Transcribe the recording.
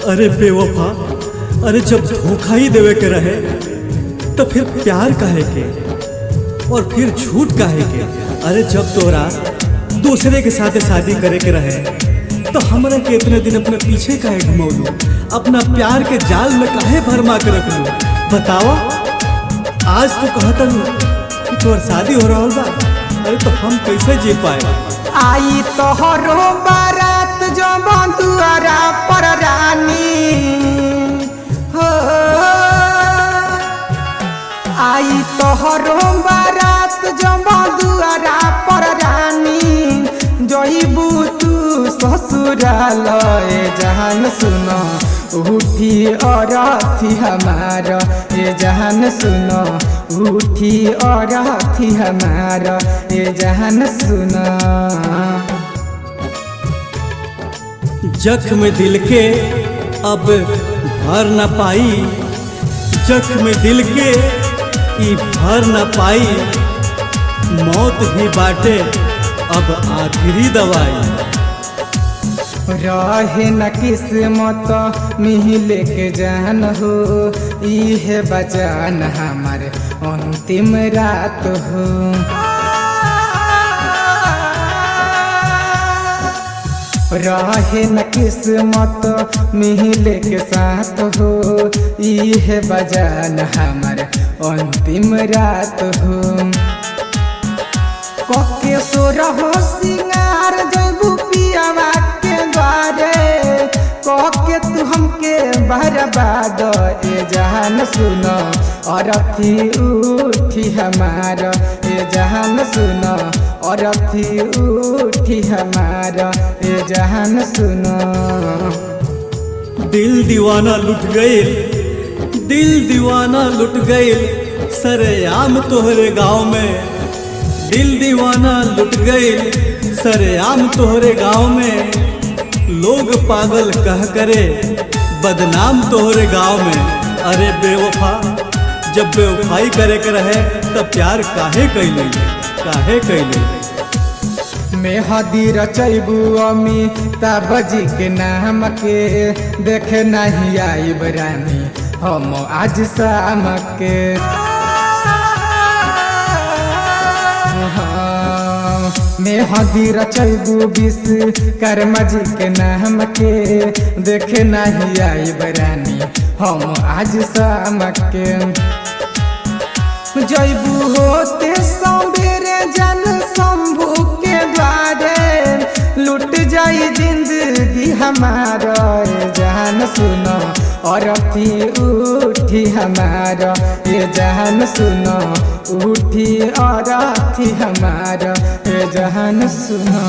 अरे बेवफा, अरे जब धोखा ही देवे के रहे तो फिर प्यार काहे के और फिर झूठ काहे के। अरे जब तोरा दूसरे के साथ शादी करे के रहे तो हमरा के इतने दिन अपने पीछे काहे घुमौलू, अपना प्यार के जाल में काहे भरमा के रख लू। बतावा, आज तो कहता कि तोर शादी हो रहा बा, अरे तो हम कैसे जी पाए। आई तोहरो बारात जो बंधुआरा पर रानी हो, आई तोहरो बारात जो बंधुआरा पर रानी, जइबू तू ससुरालय जहान सुनो उठी और थी हमारा, ये जहान सुनो उठी और थी हमारा, ये जहान सुनो। जख्म दिल के अब भर न पाई, जख्म दिल के ई भर न पाई, मौत ही बाटे अब आखिरी दवाई। रहे न किस्मत मिले के जान हो, इहे बजान हमारे अंतिम रात हो। रहे न किस्मत मिले के साथ हो, इहे बजान हमारे अंतिम रात हो। कके सो रहो सिंगार जइबू पियावा के द्वारे, कके तू हमके बर्बाद ए जहान सुनो और थी उठी हमारा, ए जहान सुनो और थी उठी हमारा, ए जहान सुनो। दिल दीवाना लुट गए, दिल दीवाना लुट गए सरेआम तोहरे गाँव में, दिल दीवाना लुट गए सरेआम तोहरे गाँव में, लोग पागल कह करे बदनाम तोहरे गाँव में। अरे बेवफा, जब बेवफाई करे के रहे तब प्यार काहे कैले, काहे कैले। मेहदी रचैबू अमिताभ जी के नाम के, देखे नहीं आई बरानी हम आज शाम के। मेहदी रचैबू विश्वकर्मा जी के नाम के, देखे नहीं आई बरानी हम आज शाम के। जैबू होते सबेरे जन शंभू के द्वारे, लुट जाई जिंदगी हमारा, जहान सुनो और थी उठी हमारा, ये जहान सुनो उठी और थी हमारा, ये जहान सुनो।